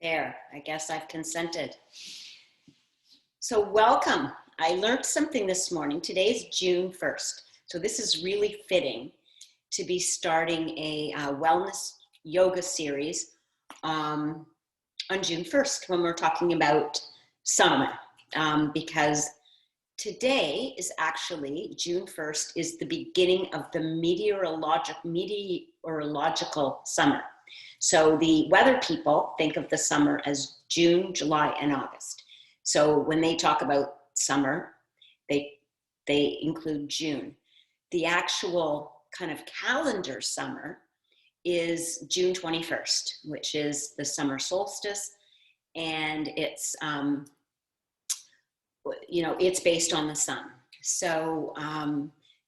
There, I guess I've consented. So welcome. I learned something this morning. Today is June 1st. So this is really fitting to be starting a wellness yoga series on June 1st when we're talking about summer. Because today is actually, June 1st is the beginning of the meteorological summer. So the weather people think of the summer as June, July, and August. So when they talk about summer, they include June. The actual kind of calendar summer is June 21st, which is the summer solstice, and it's it's based on the sun. So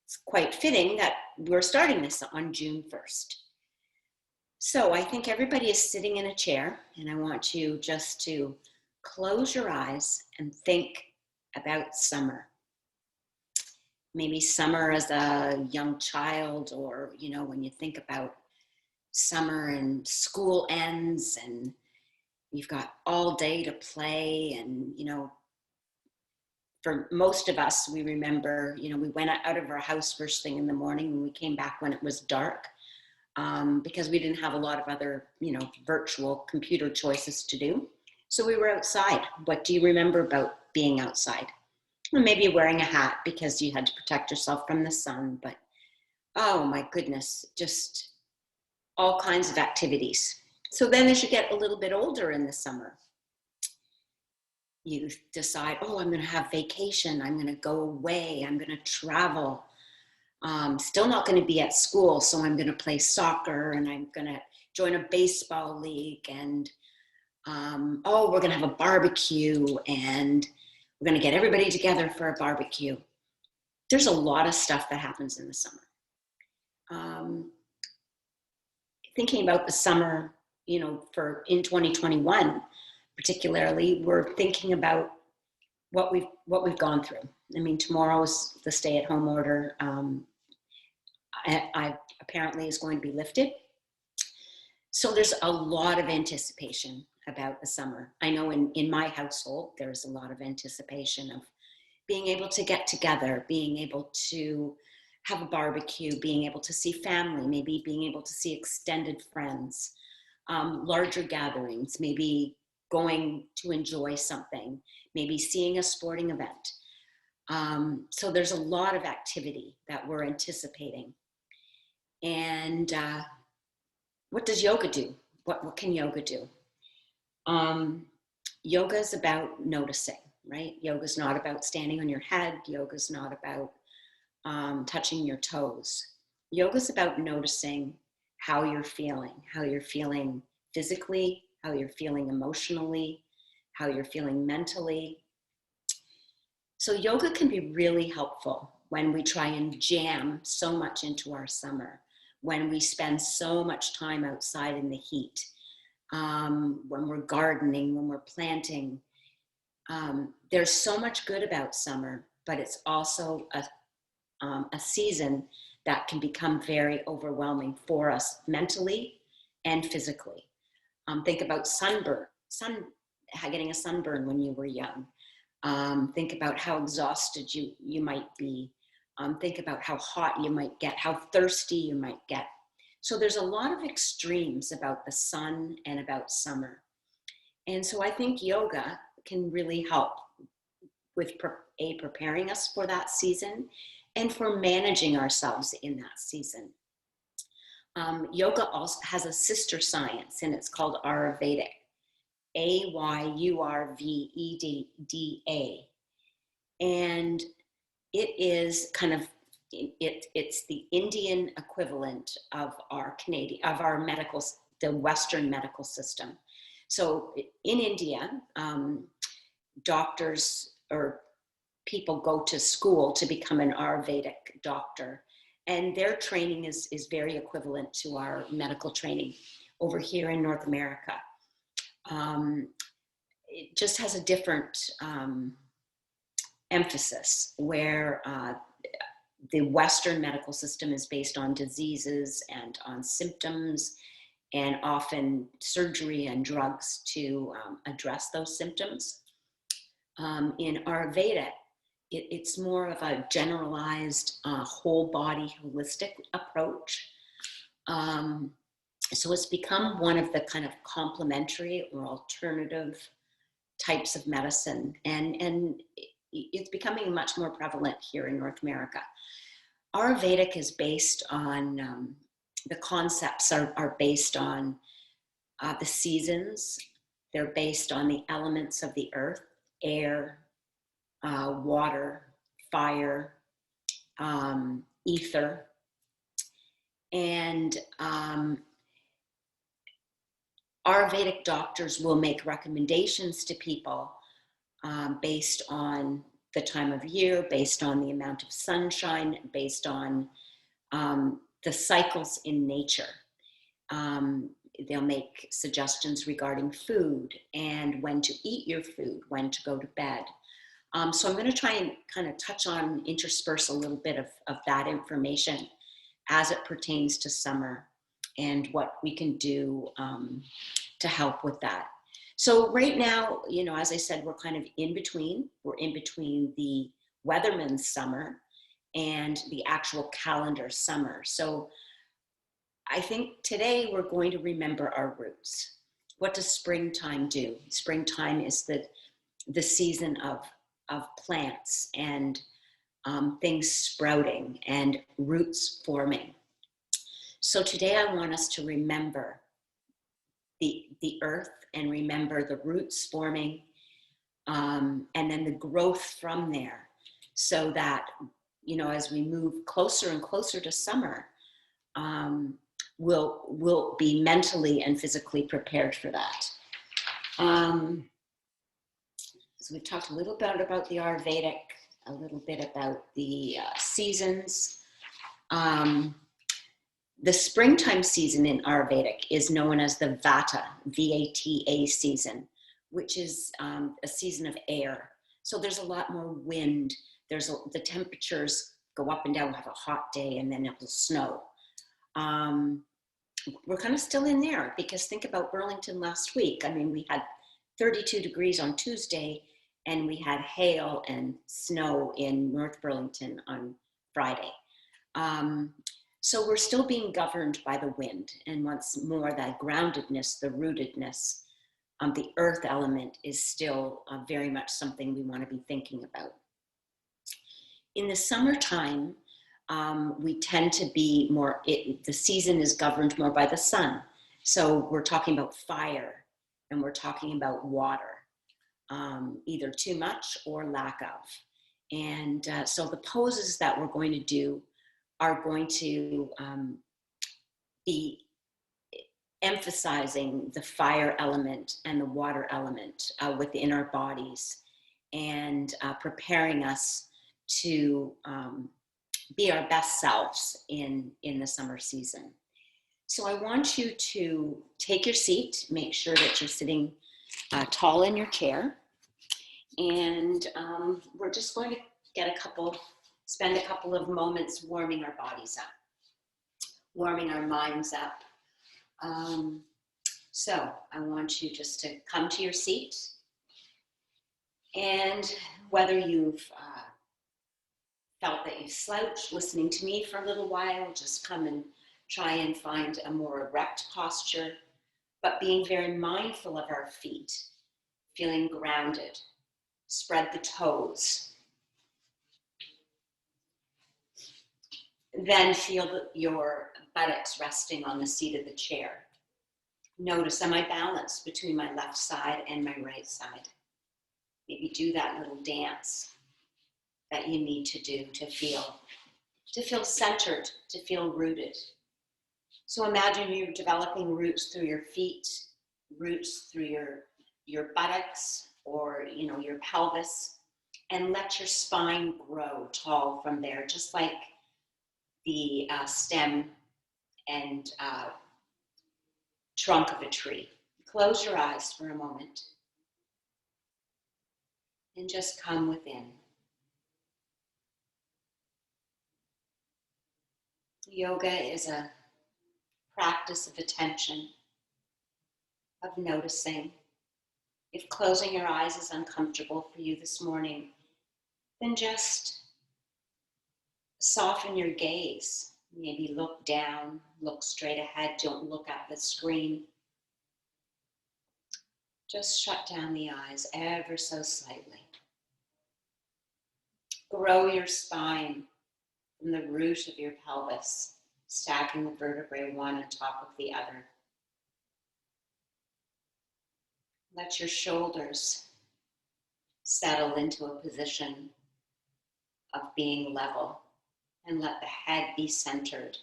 it's quite fitting that we're starting this on June 1st. So I think everybody is sitting in a chair, and I want you just to close your eyes and think about summer. Maybe summer as a young child, or, when you think about summer and school ends and you've got all day to play. And, for most of us, we remember, we went out of our house first thing in the morning and we came back when it was dark. Because we didn't have a lot of other, virtual computer choices to do. So we were outside. What do you remember about being outside? Well, maybe wearing a hat because you had to protect yourself from the sun, but oh my goodness, just all kinds of activities. So then as you get a little bit older in the summer, you decide, I'm going to have vacation. I'm going to go away. I'm going to travel. Still not going to be at school, so I'm going to play soccer and I'm going to join a baseball league, and we're going to have a barbecue and we're going to get everybody together for a barbecue. There's a lot of stuff that happens in the summer. Thinking about the summer, in 2021, particularly, we're thinking about what we've gone through. I mean, tomorrow's the stay-at-home order. I apparently is going to be lifted. So there's a lot of anticipation about the summer. I know in my household, there's a lot of anticipation of being able to get together, being able to have a barbecue, being able to see family, maybe being able to see extended friends, larger gatherings, maybe going to enjoy something, maybe seeing a sporting event. So there's a lot of activity that we're anticipating. And what does yoga do? What can yoga do? Yoga is about noticing, right? Yoga is not about standing on your head. Yoga is not about touching your toes. Yoga is about noticing how you're feeling physically, how you're feeling emotionally, how you're feeling mentally. So yoga can be really helpful when we try and jam so much into our summer, when we spend so much time outside in the heat, when we're gardening, when we're planting. There's so much good about summer, but it's also a season that can become very overwhelming for us mentally and physically. Think about getting a sunburn when you were young. Think about how exhausted you might be. Think about how hot you might get, how thirsty you might get. So there's a lot of extremes about the sun and about summer. And so I think yoga can really help with preparing us for that season and for managing ourselves in that season. Yoga also has a sister science, and it's called Ayurveda. Ayurveda. And it is kind of, it's the Indian equivalent of the Western medical system. So in India, doctors or people go to school to become an Ayurvedic doctor, and their training is very equivalent to our medical training over here in North America. It just has a different emphasis, where the Western medical system is based on diseases and on symptoms and often surgery and drugs to address those symptoms. In Ayurveda, it's more of a generalized whole body holistic approach. So it's become one of the kind of complementary or alternative types of medicine, and it's becoming much more prevalent here in North America. Ayurvedic is based on, the concepts are based on the seasons. They're based on the elements of the earth, air, water, fire, ether. And Ayurvedic doctors will make recommendations to people based on the time of year, based on the amount of sunshine, based on the cycles in nature. They'll make suggestions regarding food and when to eat your food, when to go to bed. So I'm going to try and kind of touch on, intersperse a little bit of that information as it pertains to summer and what we can do to help with that. So right now, you know, as I said, we're kind of in between. We're in between the weatherman's summer and the actual calendar summer. So I think today we're going to remember our roots. What does springtime do? Springtime is the season of plants and things sprouting and roots forming. So today I want us to remember the earth and remember the roots forming and then the growth from there, so that, you know, as we move closer and closer to summer, we'll be mentally and physically prepared for that. So we've talked a little bit about the Ayurvedic, a little bit about the seasons. The springtime season in Ayurvedic is known as the Vata, V-A-T-A season, which is a season of air. So there's a lot more wind. The temperatures go up and down. We'll have a hot day and then it will snow. We're kind of still in there, because think about Burlington last week. I mean, we had 32 degrees on Tuesday and we had hail and snow in North Burlington on Friday. So we're still being governed by the wind. And once more, that groundedness, the rootedness, the earth element is still very much something we want to be thinking about. In the summertime, we tend to be more, the season is governed more by the sun. So we're talking about fire and we're talking about water, either too much or lack of. And so the poses that we're going to do are going to be emphasizing the fire element and the water element within our bodies, and preparing us to be our best selves in the summer season. So I want you to take your seat, make sure that you're sitting tall in your chair, and we're just going to spend a couple of moments warming our bodies up, warming our minds up. So I want you just to come to your seat, and whether you've felt that you slouched listening to me for a little while, just come and try and find a more erect posture, but being very mindful of our feet, feeling grounded. Spread the toes. Then feel your buttocks resting on the seat of the chair. Notice, am I balanced between my left side and my right side? Maybe do that little dance that you need to do to feel centered, to feel rooted. So imagine you're developing roots through your feet, roots through your buttocks, or your pelvis, and let your spine grow tall from there, just like the stem and trunk of a tree. Close your eyes for a moment and just come within. Yoga is a practice of attention, of noticing. If closing your eyes is uncomfortable for you this morning, then just soften your gaze. Maybe look down, look straight ahead, don't look at the screen. Just shut down the eyes ever so slightly. Grow your spine from the root of your pelvis, stacking the vertebrae one on top of the other. Let your shoulders settle into a position of being level, and let the head be centered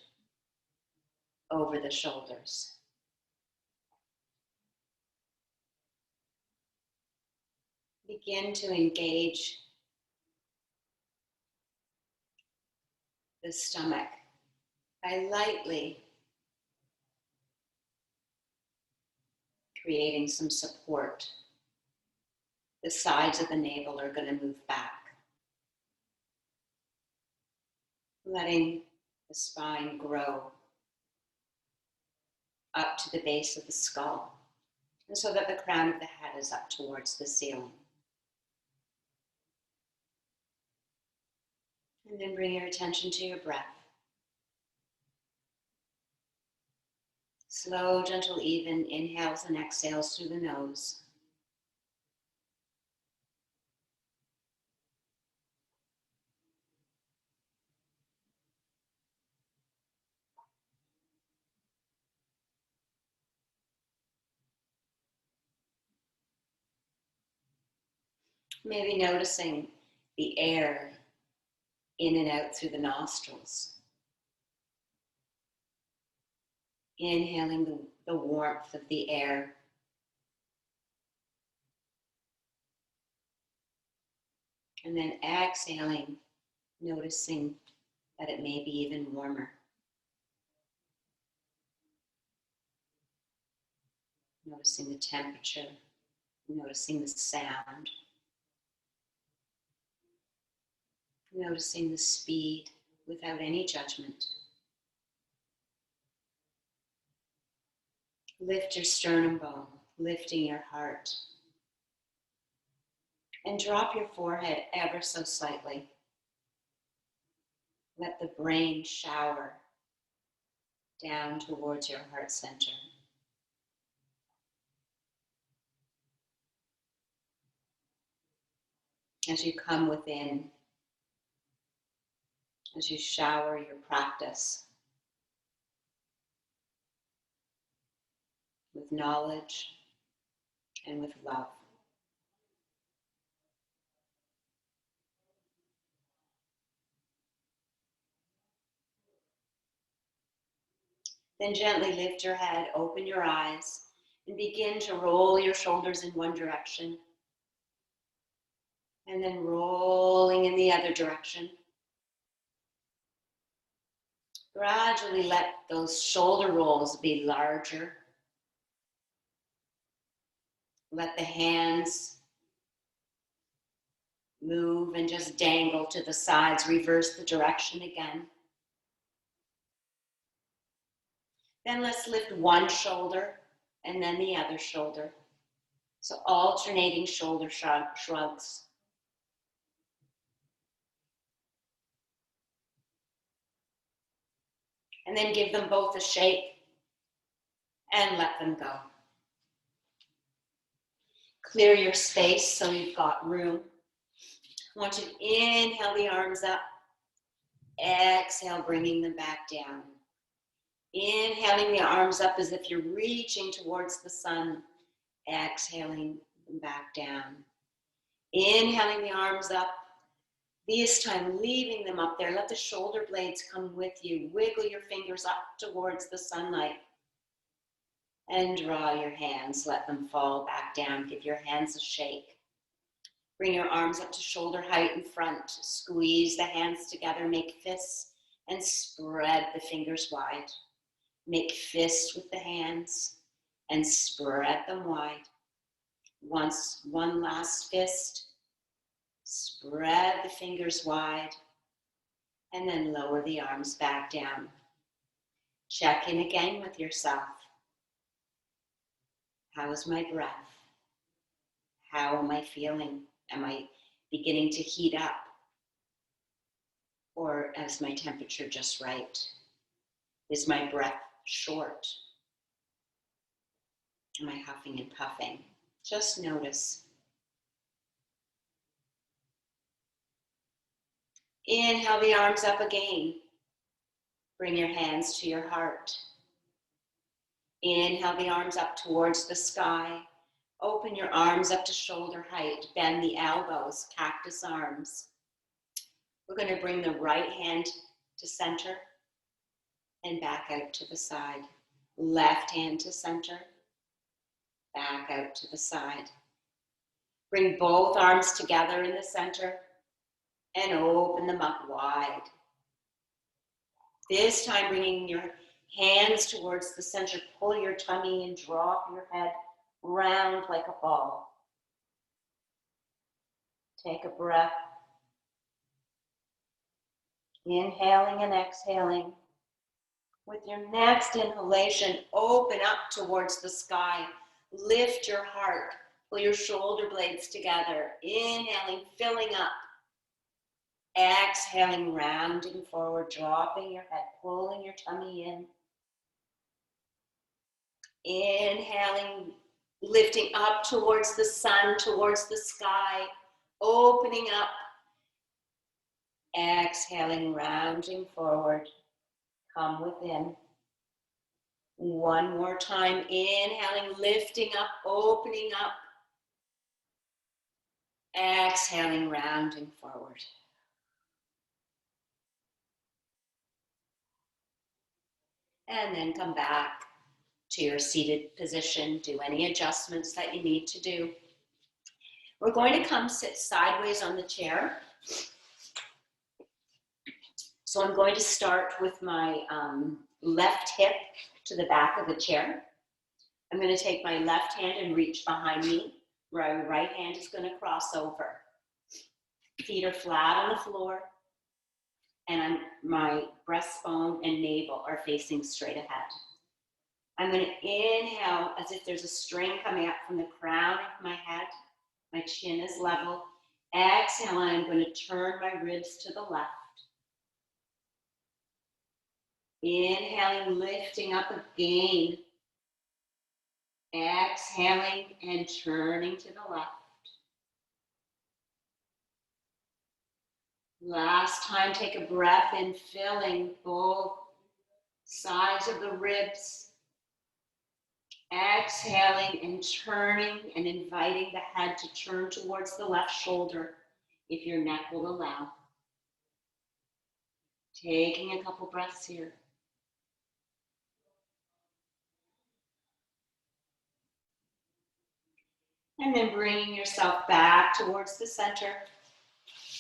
over the shoulders. Begin to engage the stomach by lightly creating some support. The sides of the navel are going to move back, letting the spine grow up to the base of the skull, and so that the crown of the head is up towards the ceiling. And then bring your attention to your breath. Slow, gentle, even inhales and exhales through the nose. Maybe noticing the air in and out through the nostrils. Inhaling the warmth of the air. And then exhaling, noticing that it may be even warmer. Noticing the temperature, noticing the sound. Noticing the speed without any judgment. Lift your sternum bone, lifting your heart. And drop your forehead ever so slightly. Let the brain shower down towards your heart center. As you come within, as you shower your practice with knowledge and with love. Then gently lift your head, open your eyes, and begin to roll your shoulders in one direction. And then rolling in the other direction. Gradually let those shoulder rolls be larger. Let the hands move and just dangle to the sides. Reverse the direction again. Then let's lift one shoulder and then the other shoulder. So alternating shoulder shrugs. And then give them both a shake and let them go. Clear your space so you've got room. I want you to inhale the arms up. Exhale, bringing them back down. Inhaling the arms up as if you're reaching towards the sun. Exhaling them back down. Inhaling the arms up. This time, leaving them up there. Let the shoulder blades come with you. Wiggle your fingers up towards the sunlight. And draw your hands. Let them fall back down. Give your hands a shake. Bring your arms up to shoulder height in front. Squeeze the hands together. Make fists and spread the fingers wide. Make fists with the hands and spread them wide. One last fist. Spread the fingers wide and then lower the arms back down. Check in again with yourself. How is my breath? How am I feeling? Am I beginning to heat up? Or is my temperature just right? Is my breath short? Am I huffing and puffing? Just notice. Inhale the arms up again. Bring your hands to your heart. Inhale the arms up towards the sky. Open your arms up to shoulder height. Bend the elbows, cactus arms. We're going to bring the right hand to center and back out to the side. Left hand to center, back out to the side. Bring both arms together in the center and open them up wide. This time bringing your hands towards the center, pull your tummy and drop your head round like a ball. Take a breath. Inhaling and exhaling. With your next inhalation, open up towards the sky. Lift your heart. Pull your shoulder blades together. Inhaling, filling up. Exhaling, rounding forward, dropping your head, pulling your tummy in. Inhaling, lifting up towards the sun, towards the sky, opening up. Exhaling, rounding forward, come within. One more time, inhaling, lifting up, opening up. Exhaling, rounding forward. And then come back to your seated position. Do any adjustments that you need to do. We're going to come sit sideways on the chair. So I'm going to start with my left hip to the back of the chair. I'm going to take my left hand and reach behind me. My right hand is going to cross over. Feet are flat on the floor, and my breastbone and navel are facing straight ahead. I'm going to inhale as if there's a string coming up from the crown of my head. My chin is level. Exhale, and I'm going to turn my ribs to the left. Inhaling, lifting up again. Exhaling and turning to the left. Last time, take a breath in, filling both sides of the ribs. Exhaling and turning and inviting the head to turn towards the left shoulder if your neck will allow. Taking a couple breaths here. And then bringing yourself back towards the center.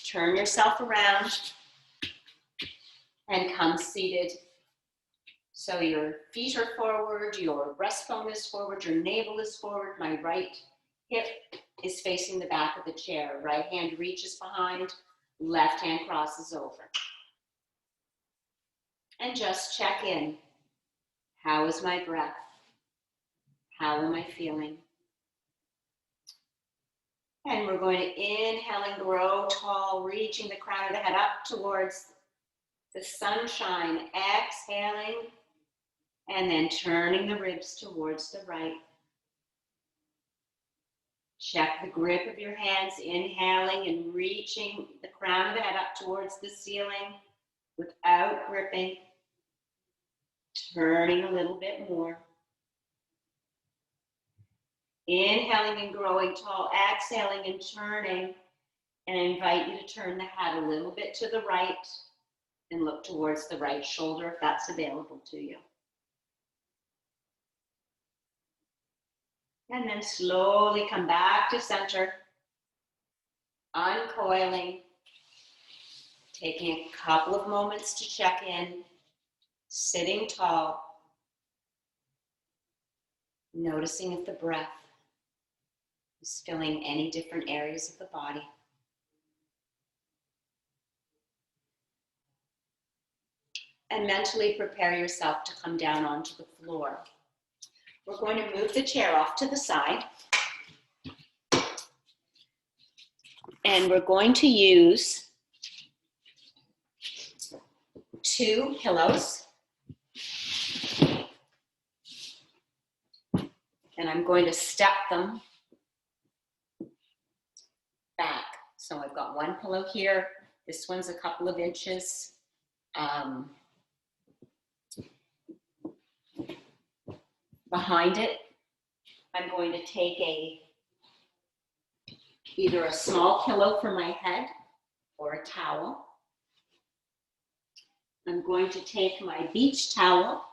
Turn yourself around and come seated. So your feet are forward, your breastbone is forward, your navel is forward, my right hip is facing the back of the chair. Right hand reaches behind, left hand crosses over. And just check in. How is my breath? How am I feeling? And we're going to inhale and grow tall, reaching the crown of the head up towards the sunshine. Exhaling, and then turning the ribs towards the right. Check the grip of your hands, inhaling and reaching the crown of the head up towards the ceiling without gripping. Turning a little bit more. Inhaling and growing tall, exhaling and turning. And I invite you to turn the head a little bit to the right and look towards the right shoulder if that's available to you. And then slowly come back to center, uncoiling, taking a couple of moments to check in, sitting tall, noticing if the breath is filling any different areas of the body. And mentally prepare yourself to come down onto the floor. We're going to move the chair off to the side. And we're going to use 2 pillows. And I'm going to step them back. So I've got 1 pillow here. This one's a couple of inches. Behind it, I'm going to take either a small pillow for my head or a towel. I'm going to take my beach towel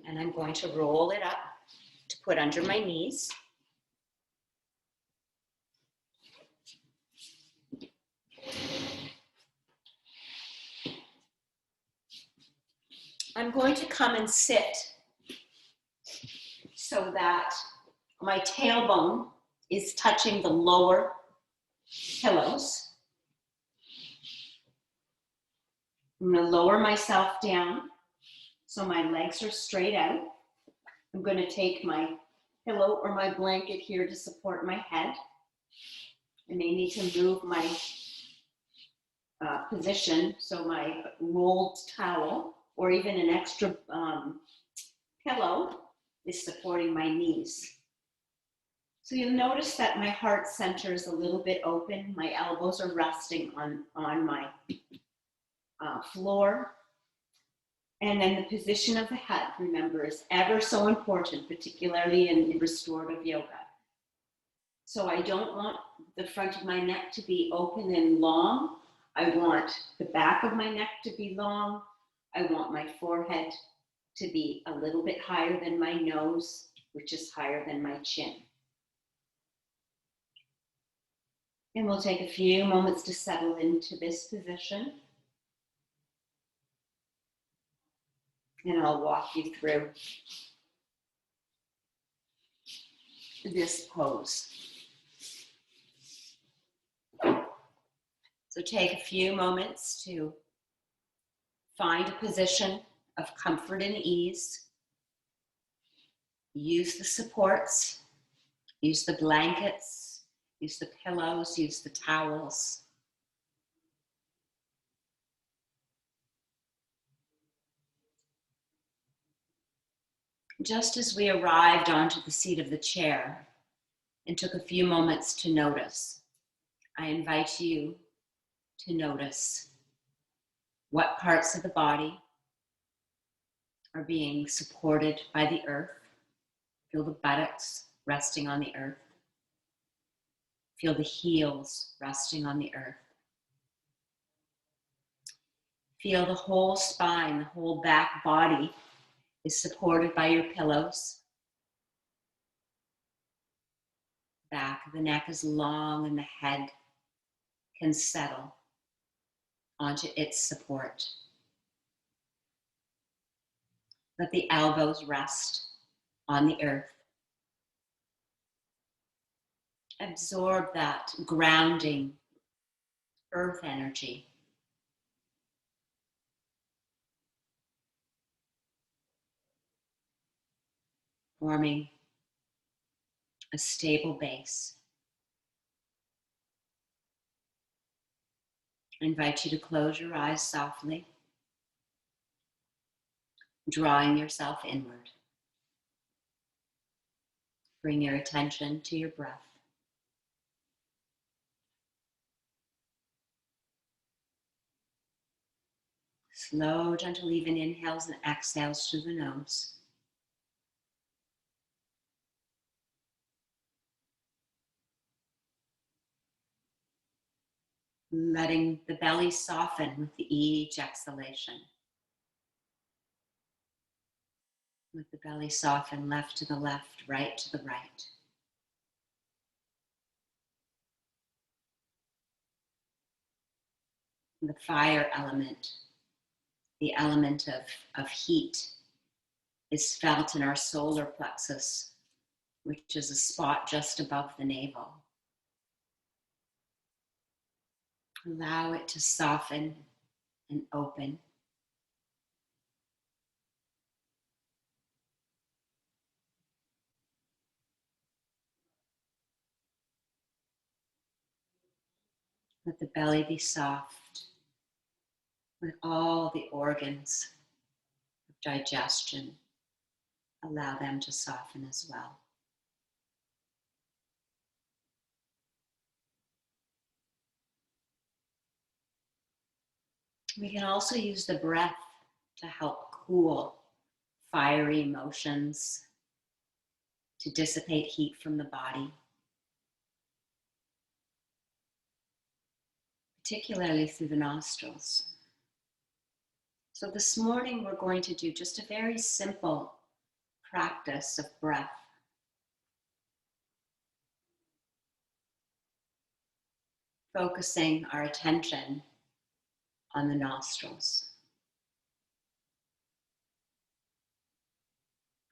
and I'm going to roll it up to put under my knees. I'm going to come and sit so that my tailbone is touching the lower pillows. I'm going to lower myself down so my legs are straight out. I'm going to take my pillow or my blanket here to support my head. I may need to move my position, so my rolled towel or even an extra pillow is supporting my knees. So you'll notice that my heart center is a little bit open. My elbows are resting on my floor. And then the position of the head, remember, is ever so important, particularly in restorative yoga. So I don't want the front of my neck to be open and long. I want the back of my neck to be long. I want my forehead to be a little bit higher than my nose, which is higher than my chin. And we'll take a few moments to settle into this position. And I'll walk you through this pose. So take a few moments to find a position of comfort and ease. Use the supports, use the blankets, use the pillows, use the towels. Just as we arrived onto the seat of the chair and took a few moments to notice, I invite you to notice what parts of the body are being supported by the earth. Feel the buttocks resting on the earth. Feel the heels resting on the earth. Feel the whole spine, the whole back body is supported by your pillows. Back of the neck is long and the head can settle onto its support. Let the elbows rest on the earth. Absorb that grounding earth energy. Forming a stable base. I invite you to close your eyes softly, drawing yourself inward. Bring your attention to your breath. Slow, gentle, even inhales and exhales through the nose. Letting the belly soften with each exhalation. Let the belly soften left to the left, right to the right. The fire element, the element of heat, is felt in our solar plexus, which is a spot just above the navel. Allow it to soften and open. Let the belly be soft. Let all the organs of digestion, allow them to soften as well. We can also use the breath to help cool fiery emotions, to dissipate heat from the body, particularly through the nostrils. So this morning we're going to do just a very simple practice of breath. Focusing our attention on the nostrils.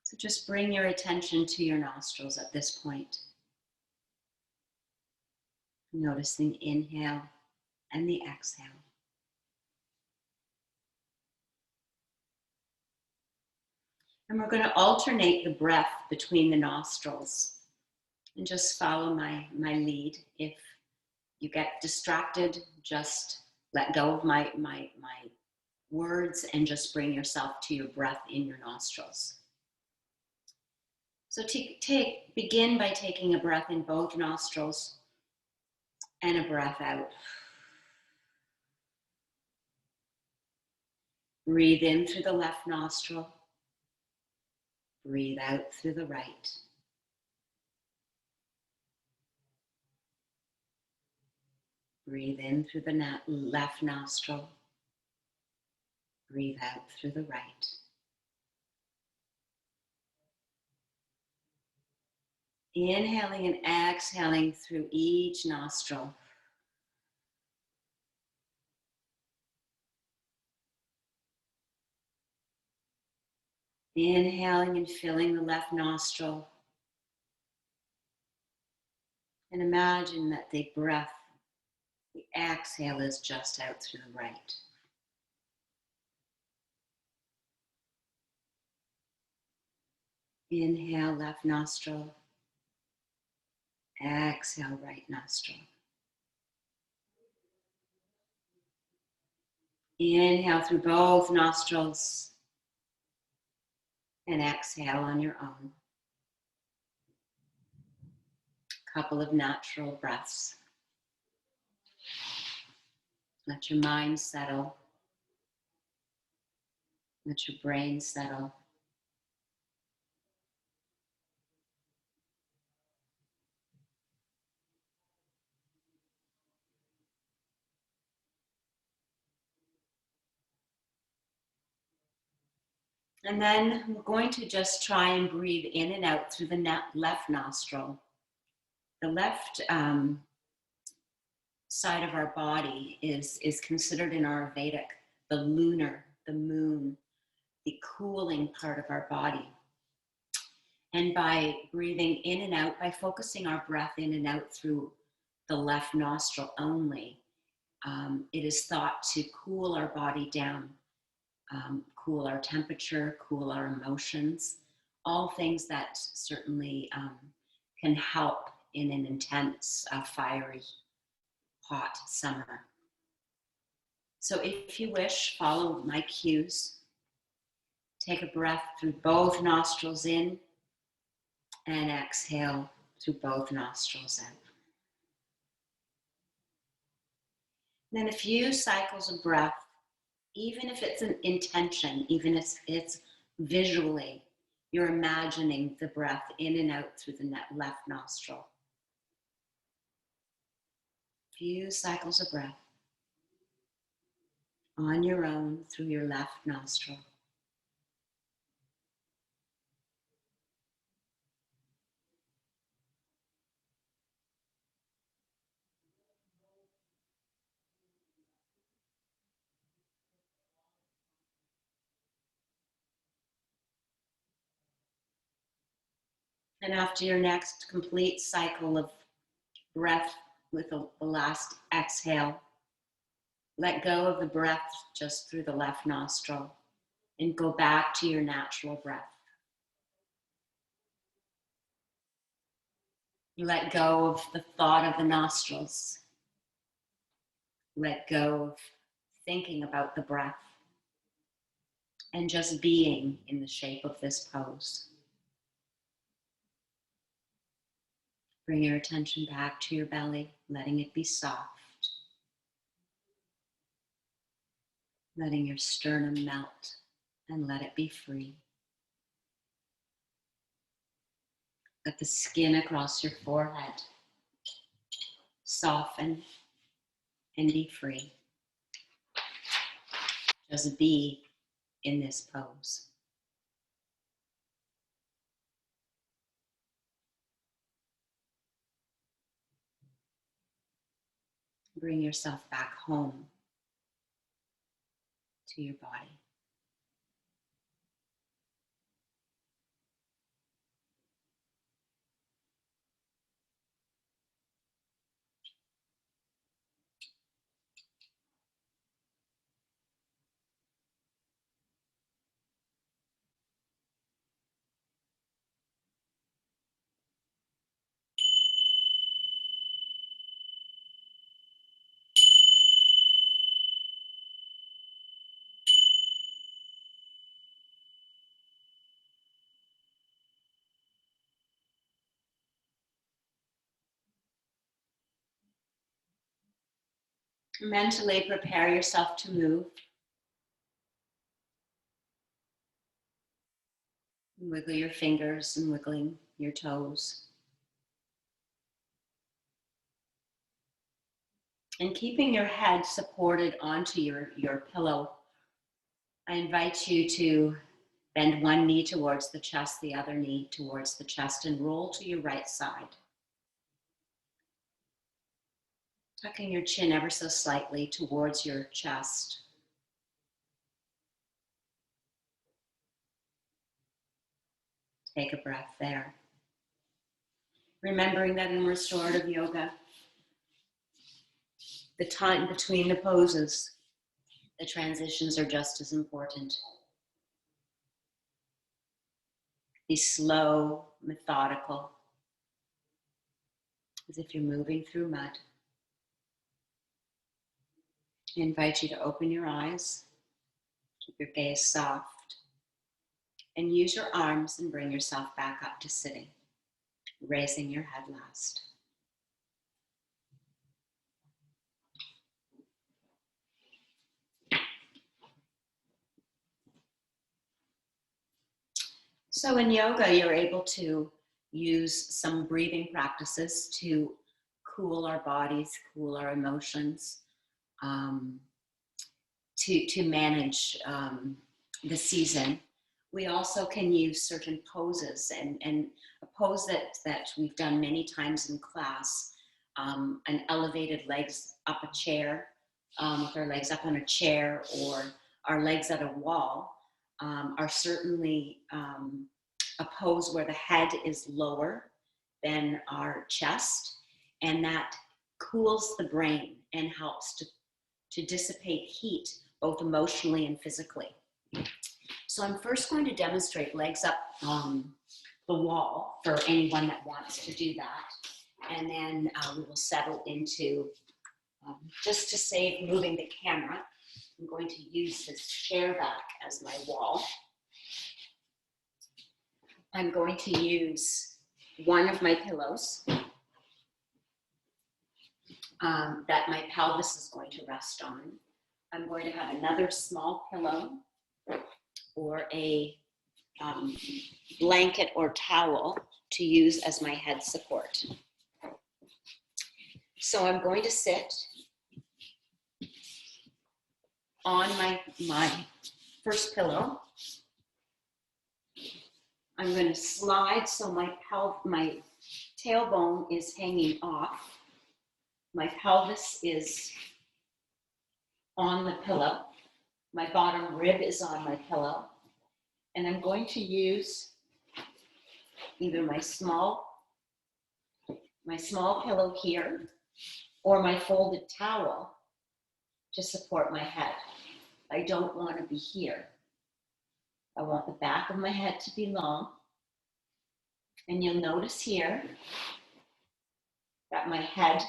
So just bring your attention to your nostrils at this point. Noticing the inhale and the exhale. And we're going to alternate the breath between the nostrils. And just follow my lead. If you get distracted, just let go of my words and just bring yourself to your breath in your nostrils. So begin by taking a breath in both nostrils and a breath out. Breathe in through the left nostril. Breathe out through the right. Breathe in through the left nostril. Breathe out through the right. Inhaling and exhaling through each nostril. Inhaling and filling the left nostril. And imagine that the breath, the exhale is just out through the right. Inhale, left nostril. Exhale, right nostril. Inhale through both nostrils and exhale on your own. Couple of natural breaths. Let your mind settle. Let your brain settle. And then we're going to just try and breathe in and out through the left nostril. The left side of our body is considered in our Vedic the lunar, the moon, the cooling part of our body. And by breathing in and out, by focusing our breath in and out through the left nostril only, it is thought to cool our body down, cool our temperature, cool our emotions, all things that certainly can help in an intense, fiery, hot summer. So if you wish, follow my cues. Take a breath through both nostrils in and exhale through both nostrils out. Then a few cycles of breath, even if it's an intention, even if it's visually, you're imagining the breath in and out through the left nostril. Few cycles of breath on your own through your left nostril. And after your next complete cycle of breath with the last exhale, let go of the breath just through the left nostril and go back to your natural breath. Let go of the thought of the nostrils. Let go of thinking about the breath and just being in the shape of this pose. Bring your attention back to your belly, letting it be soft, letting your sternum melt and let it be free. Let the skin across your forehead soften and be free. Just be in this pose. Bring yourself back home to your body. Mentally prepare yourself to move. Wiggle your fingers and wiggling your toes. And keeping your head supported onto your pillow, I invite you to bend one knee towards the chest, the other knee towards the chest, and roll to your right side. Tucking your chin ever so slightly towards your chest. Take a breath there. Remembering that in restorative yoga, the time between the poses, the transitions are just as important. Be slow, methodical, as if you're moving through mud. I invite you to open your eyes, keep your gaze soft, and use your arms and bring yourself back up to sitting, raising your head last. So in yoga, you're able to use some breathing practices to cool our bodies, cool our emotions, to manage the season. We also can use certain poses, and a pose that we've done many times in class, an elevated legs up a chair, with our legs up on a chair, or our legs at a wall, are certainly a pose where the head is lower than our chest, and that cools the brain and helps to dissipate heat, both emotionally and physically. So I'm first going to demonstrate legs up the wall for anyone that wants to do that. And then we will settle into, just to save moving the camera, I'm going to use this chair back as my wall. I'm going to use one of my pillows that my pelvis is going to rest on. I'm going to have another small pillow or a blanket or towel to use as my head support. So I'm going to sit on my first pillow. I'm going to slide so my tailbone is hanging off. My pelvis is on the pillow. My bottom rib is on my pillow. And I'm going to use either my small pillow here or my folded towel to support my head. I don't want to be here. I want the back of my head to be long. And you'll notice here that my head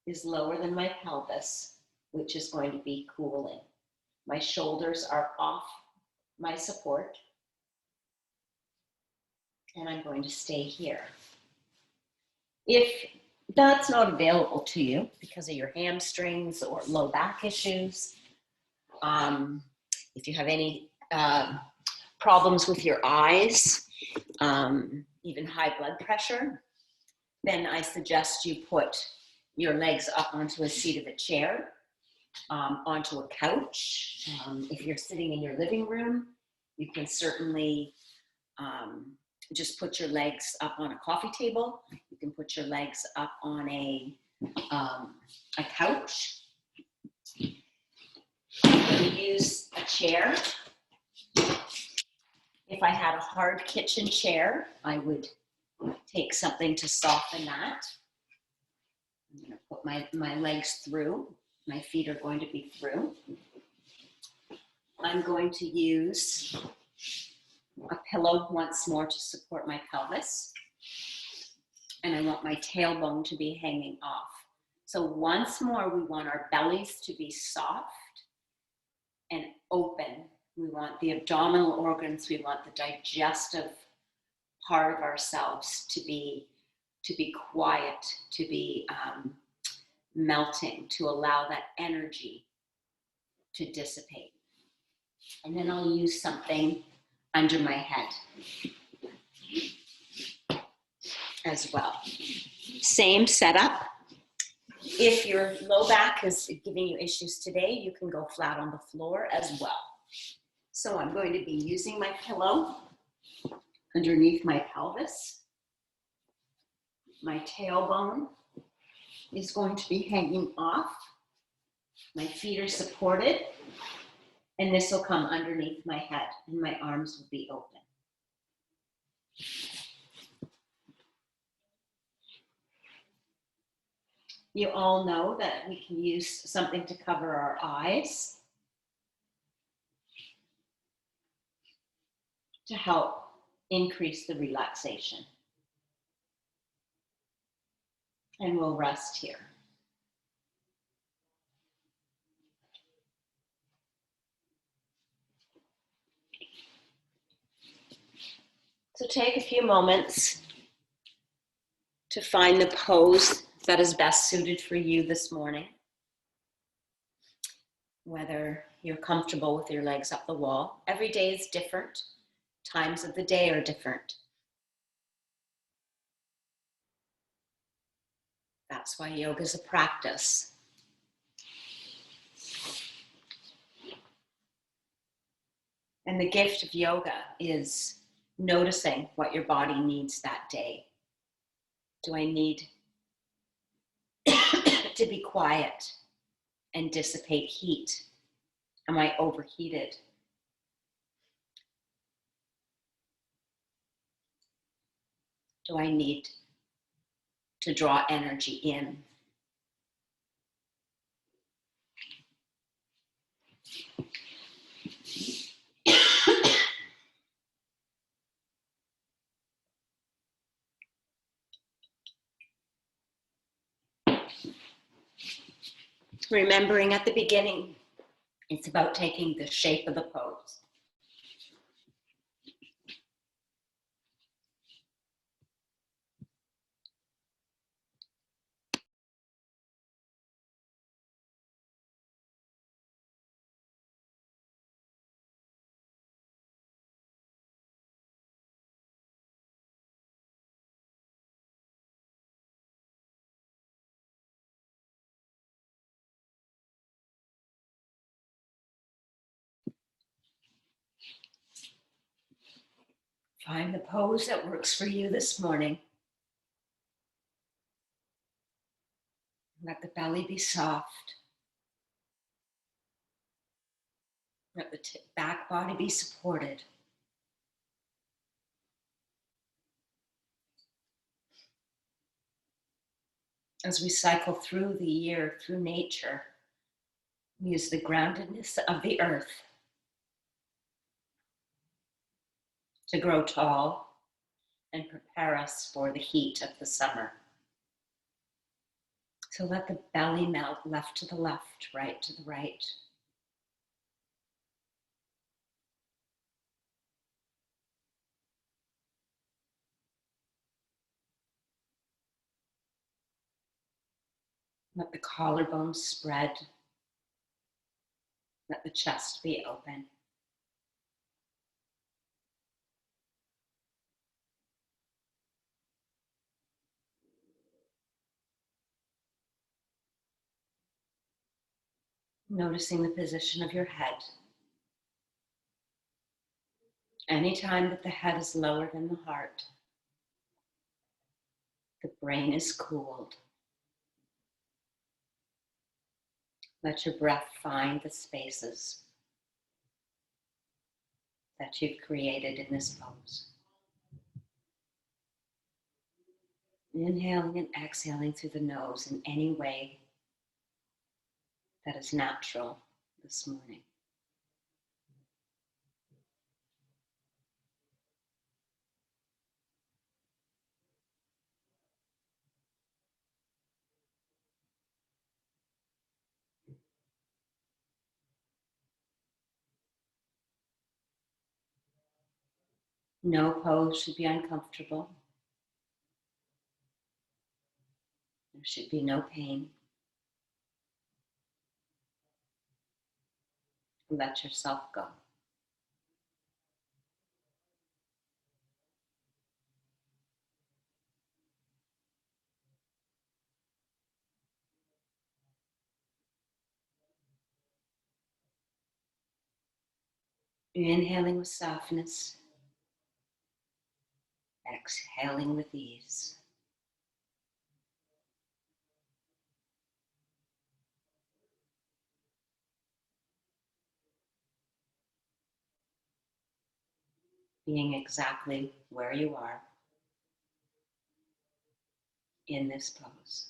is lower than my pelvis. which is going to be cooling. My shoulders are off my support, and I'm going to stay here. If that's not available to you because of your hamstrings or low back issues, if you have any problems with your eyes, even high blood pressure, then I suggest you put your legs up onto a seat of a chair, onto a couch. If you're sitting in your living room, you can certainly just put your legs up on a coffee table. You can put your legs up on a couch. I'm going to use a chair. If I had a hard kitchen chair, I would take something to soften that. I'm going to put my legs through. My feet are going to be through. I'm going to use a pillow once more to support my pelvis. And I want my tailbone to be hanging off. So once more, we want our bellies to be soft and open. We want the abdominal organs, we want the digestive part of ourselves to be quiet, to be melting, to allow that energy to dissipate. And then I'll use something under my head as well. Same setup. If your low back is giving you issues today, you can go flat on the floor as well. So I'm going to be using my pillow underneath my pelvis. My tailbone is going to be hanging off. My feet are supported, and this will come underneath my head, and my arms will be open. You all know that we can use something to cover our eyes to help increase the relaxation. And we'll rest here. So take a few moments to find the pose that is best suited for you this morning. Whether you're comfortable with your legs up the wall. Every day is different. Times of the day are different. That's why yoga is a practice. And the gift of yoga is noticing what your body needs that day. Do I need to be quiet and dissipate heat? Am I overheated? Do I need to draw energy in? Remembering at the beginning, it's about taking the shape of the pose. Find the pose that works for you this morning. Let the belly be soft. Let the back body be supported. As we cycle through the year, through nature, we use the groundedness of the earth to grow tall and prepare us for the heat of the summer. So let the belly melt, left to the left, right to the right. Let the collarbone spread. Let the chest be open. Noticing the position of your head. Anytime that the head is lower than the heart, the brain is cooled. Let your breath find the spaces that you've created in this pose. Inhaling and exhaling through the nose in any way that is natural this morning. No pose should be uncomfortable. There should be no pain. Let yourself go. Inhaling with softness, exhaling with ease. Being exactly where you are in this pose.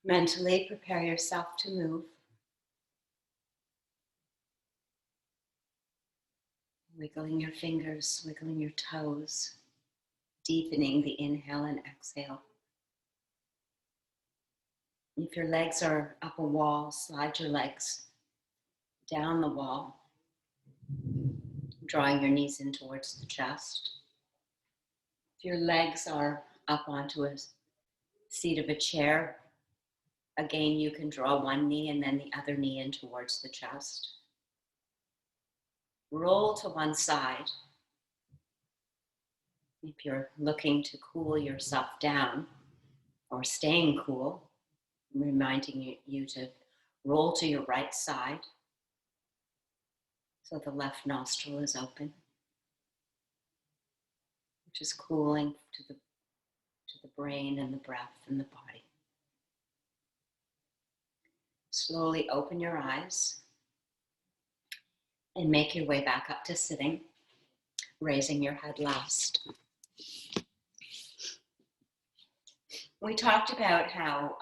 Mentally prepare yourself to move. Wiggling your fingers, wiggling your toes, deepening the inhale and exhale. If your legs are up a wall, slide your legs down the wall, drawing your knees in towards the chest. If your legs are up onto a seat of a chair, again, you can draw one knee and then the other knee in towards the chest. Roll to one side. If you're looking to cool yourself down or staying cool, reminding you to roll to your right side so the left nostril is open, which is cooling to the brain and the breath and the body. Slowly open your eyes and make your way back up to sitting, raising your head last. We talked about how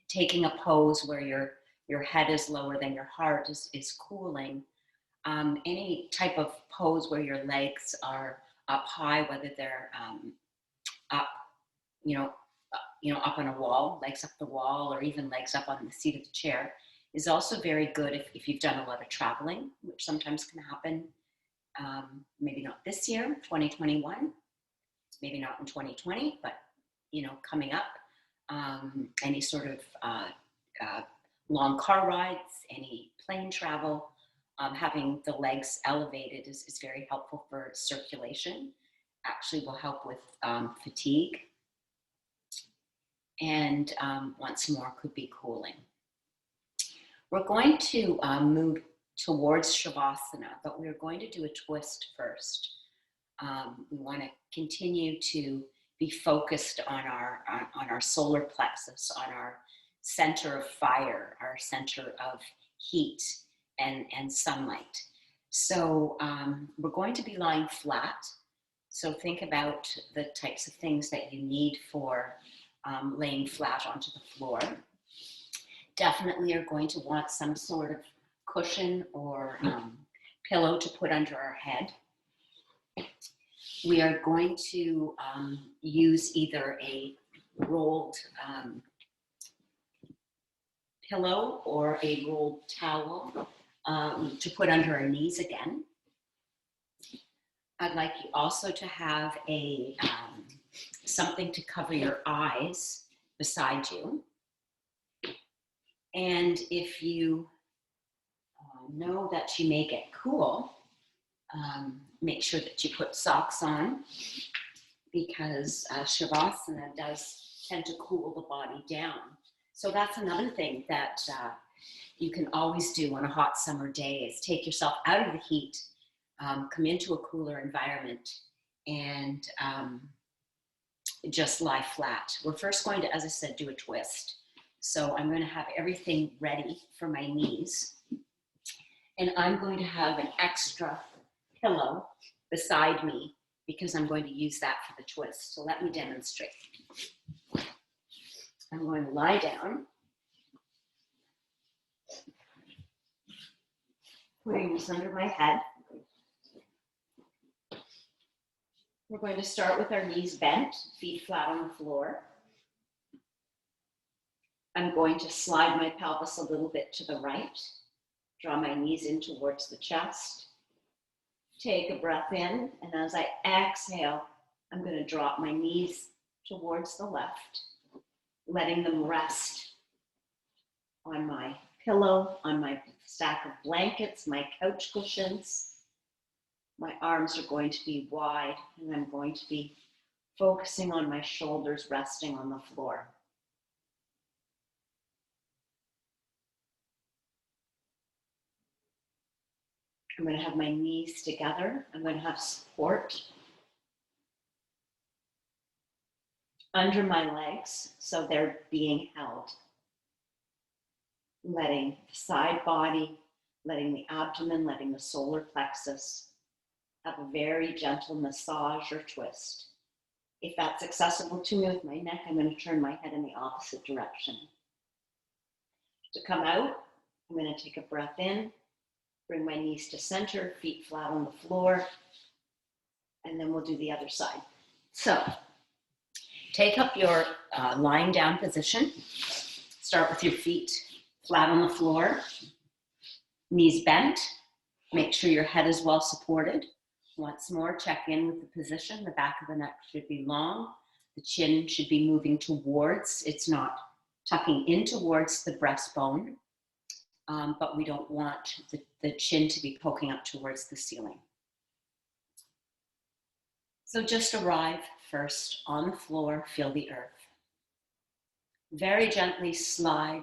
taking a pose where your head is lower than your heart is cooling. Any type of pose where your legs are up high, whether they're up, up on a wall, legs up the wall, or even legs up on the seat of the chair, is also very good if you've done a lot of traveling, which sometimes can happen Maybe not this year, 2021, maybe not in 2020, but coming up. Any sort of long car rides, any plane travel, having the legs elevated is very helpful for circulation. Actually will help with fatigue. And once more could be cooling. We're going to move towards Shavasana, but we're going to do a twist first. We want to continue to be focused on our solar plexus, on our center of fire, our center of heat and sunlight. So we're going to be lying flat. So think about the types of things that you need for laying flat onto the floor. Definitely are going to want some sort of cushion or pillow to put under our head. We are going to use either a rolled pillow or a rolled towel to put under our knees again. I'd like you also to have a something to cover your eyes beside you. And if you know that you may get cool, make sure that you put socks on, because Shavasana does tend to cool the body down. So that's another thing that you can always do on a hot summer day, is take yourself out of the heat, come into a cooler environment, and just lie flat. We're first going to, as I said, do a twist. So I'm going to have everything ready for my knees. And I'm going to have an extra pillow beside me because I'm going to use that for the twist. So let me demonstrate. I'm going to lie down, putting this under my head. We're going to start with our knees bent, feet flat on the floor. I'm going to slide my pelvis a little bit to the right, draw my knees in towards the chest. Take a breath in, and as I exhale, I'm going to drop my knees towards the left, letting them rest on my pillow, on my stack of blankets, my couch cushions. My arms are going to be wide, and I'm going to be focusing on my shoulders resting on the floor. I'm going to have my knees together. I'm going to have support under my legs, so they're being held. Letting the side body, letting the abdomen, letting the solar plexus have a very gentle massage or twist. If that's accessible to me with my neck, I'm going to turn my head in the opposite direction. To come out, I'm going to take a breath in, bring my knees to center, feet flat on the floor, and then we'll do the other side. So take up your lying down position. Start with your feet flat on the floor, knees bent. Make sure your head is well supported. Once more, check in with the position. The back of the neck should be long. The chin should be moving towards, it's not tucking in towards the breastbone, but we don't want the chin to be poking up towards the ceiling. So just arrive first on the floor, feel the earth. Very gently slide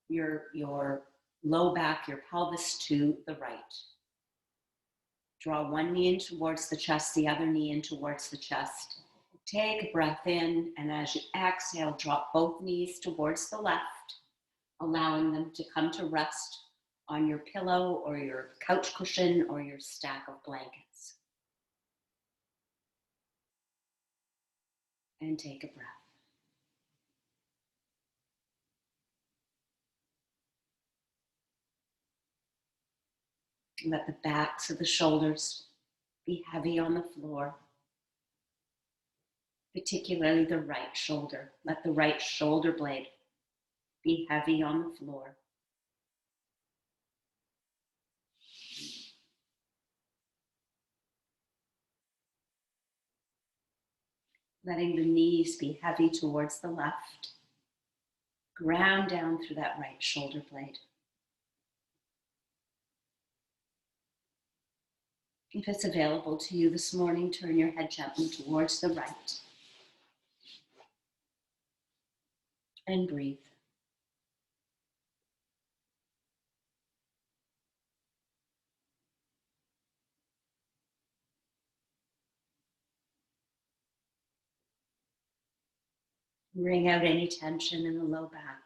your low back, your pelvis to the right. Draw one knee in towards the chest, the other knee in towards the chest. Take a breath in, and as you exhale, drop both knees towards the left, allowing them to come to rest on your pillow or your couch cushion or your stack of blankets. And take a breath. Let the backs of the shoulders be heavy on the floor, particularly the right shoulder. Let the right shoulder blade be heavy on the floor. letting the knees be heavy towards the left. Ground down through that right shoulder blade. If it's available to you this morning, turn your head gently towards the right and breathe. Wring out any tension in the low back.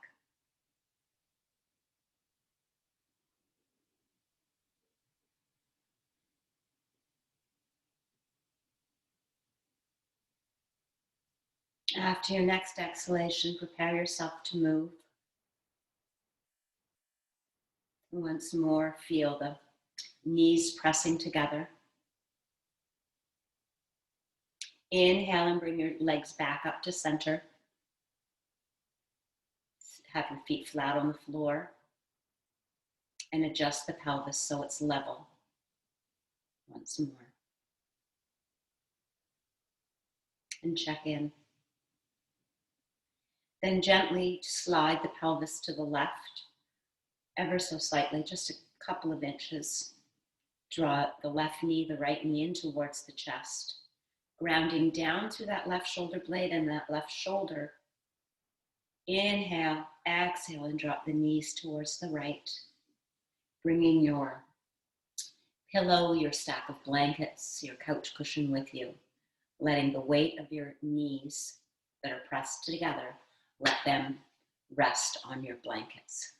After your next exhalation, prepare yourself to move. Once more, feel the knees pressing together. Inhale and bring your legs back up to center. Have your feet flat on the floor and adjust the pelvis so it's level. Once more. And check in. Then gently slide the pelvis to the left, ever so slightly, just a couple of inches. Draw the left knee, the right knee in towards the chest. Grounding down through that left shoulder blade and that left shoulder. Inhale, exhale, and drop the knees towards the right. Bringing your pillow, your stack of blankets, your couch cushion with you. Letting the weight of your knees that are pressed together, let them rest on your blankets.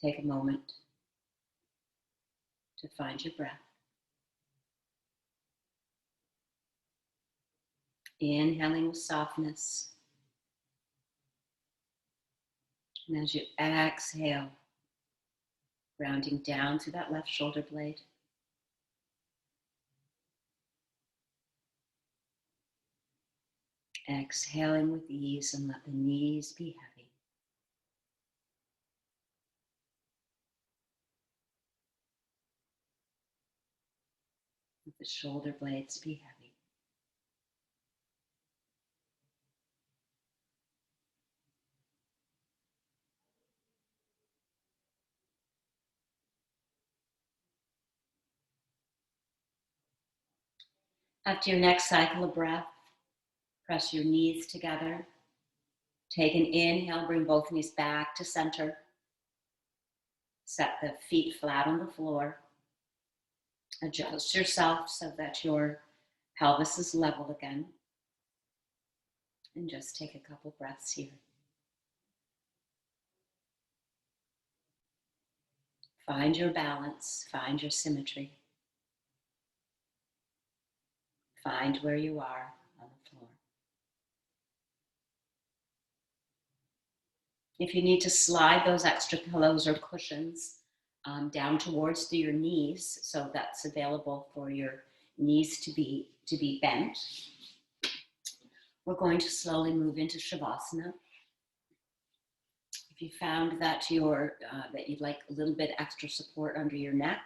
Take a moment to find your breath. Inhaling with softness. And as you exhale, rounding down through that left shoulder blade. Exhaling with ease and let the knees be heavy. Let the shoulder blades be heavy. After your next cycle of breath, press your knees together. Take an inhale, bring both knees back to center. Set the feet flat on the floor. Adjust yourself so that your pelvis is level again. And just take a couple breaths here. Find your balance, find your symmetry. Find where you are on the floor. If you need to slide those extra pillows or cushions down towards your knees, so that's available for your knees to be bent, we're going to slowly move into Shavasana. If you found that that you'd like a little bit extra support under your neck,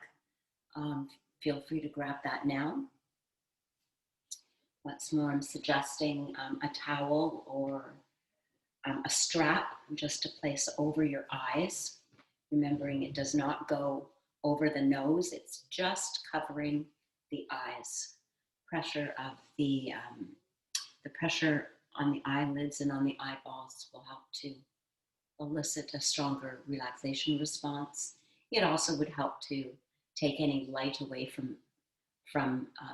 feel free to grab that now. Once more, I'm suggesting a towel or a strap just to place over your eyes. Remembering it does not go over the nose, it's just covering the eyes. Pressure of the pressure on the eyelids and on the eyeballs will help to elicit a stronger relaxation response. It also would help to take any light away from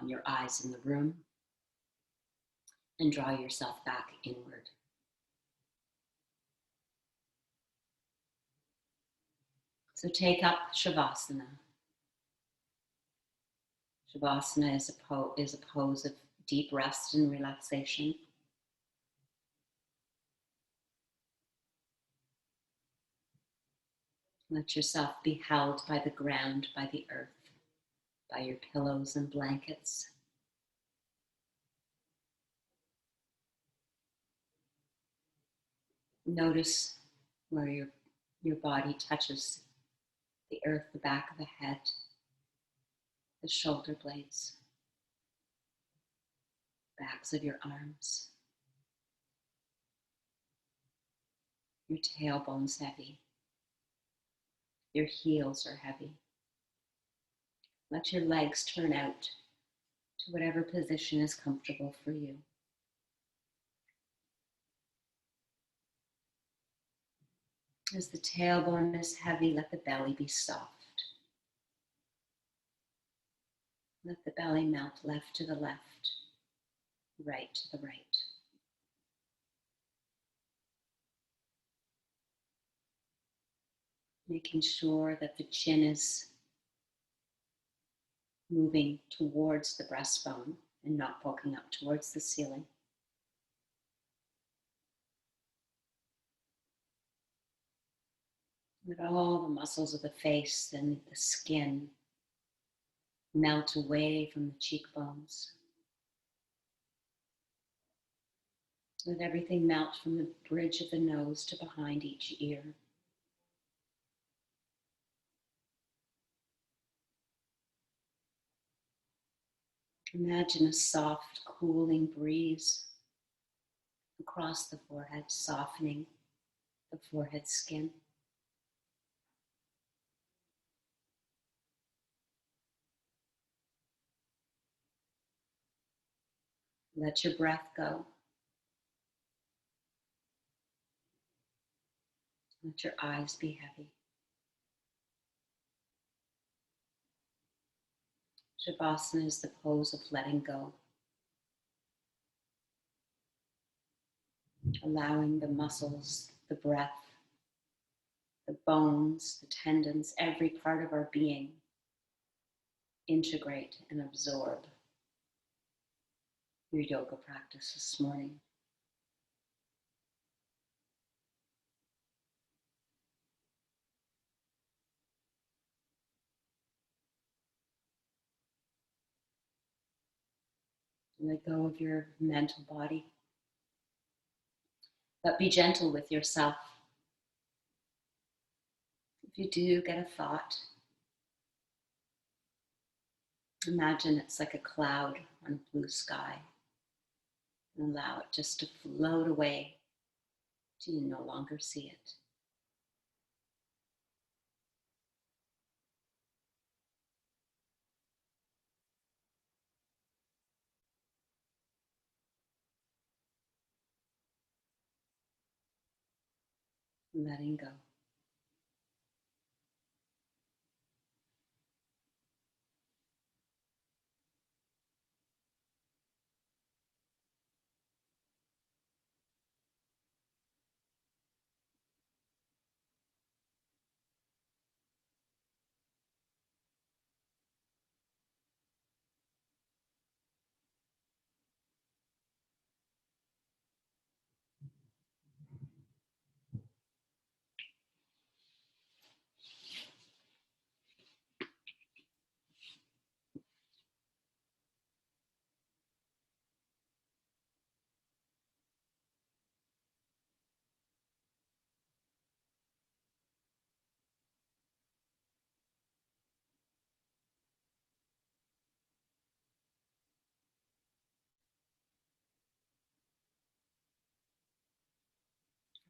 your eyes in the room and draw yourself back inward. So take up Shavasana. Shavasana is a pose of deep rest and relaxation. Let yourself be held by the ground, by the earth, by your pillows and blankets. Notice where your body touches the earth, the back of the head, the shoulder blades, backs of your arms. Your tailbone's heavy. Your heels are heavy. Let your legs turn out to whatever position is comfortable for you. As the tailbone is heavy, let the belly be soft. Let the belly melt left to the left, right to the right. Making sure that the chin is moving towards the breastbone and not poking up towards the ceiling. Let all the muscles of the face and the skin melt away from the cheekbones. Let everything melt from the bridge of the nose to behind each ear. Imagine a soft, cooling breeze across the forehead, softening the forehead skin. Let your breath go. Let your eyes be heavy. Shavasana is the pose of letting go, allowing the muscles, the breath, the bones, the tendons, every part of our being integrate and absorb your yoga practice this morning. Let go of your mental body, but be gentle with yourself. If you do get a thought, imagine it's like a cloud on a blue sky and allow it just to float away till you no longer see it. Letting go.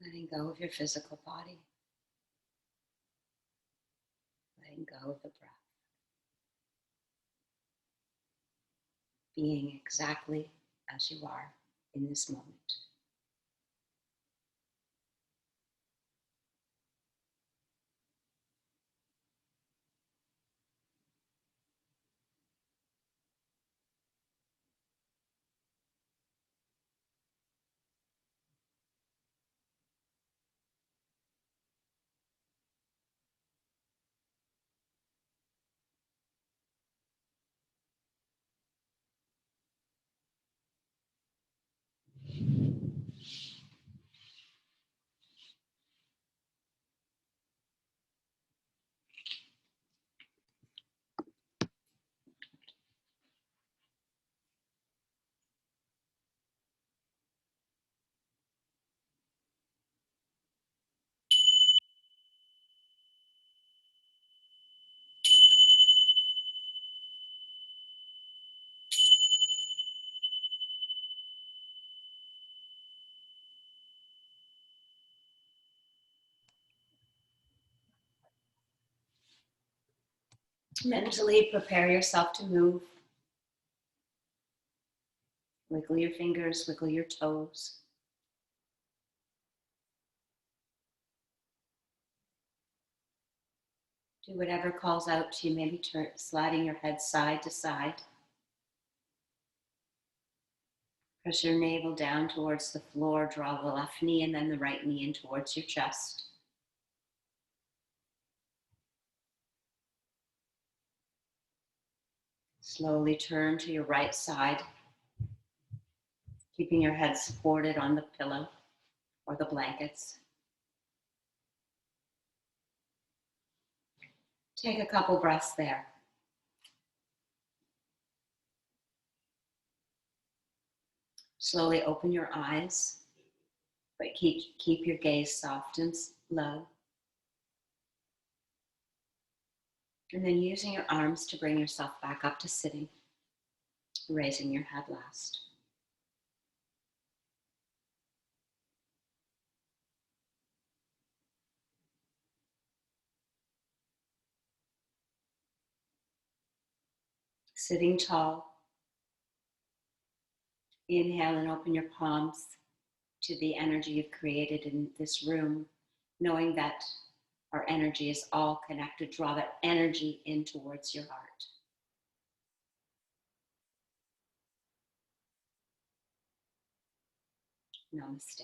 Letting go of your physical body. Letting go of the breath. Being exactly as you are in this moment. Mentally prepare yourself to move. Wiggle your fingers, wiggle your toes. Do whatever calls out to you, maybe sliding your head side to side. Press your navel down towards the floor, draw the left knee and then the right knee in towards your chest. Slowly turn to your right side, keeping your head supported on the pillow or the blankets. Take a couple breaths there. Slowly open your eyes, but keep your gaze soft and low. And then using your arms to bring yourself back up to sitting, raising your head last. Sitting tall. Inhale and open your palms to the energy you've created in this room, knowing that our energy is all connected. Draw that energy in towards your heart. Namaste.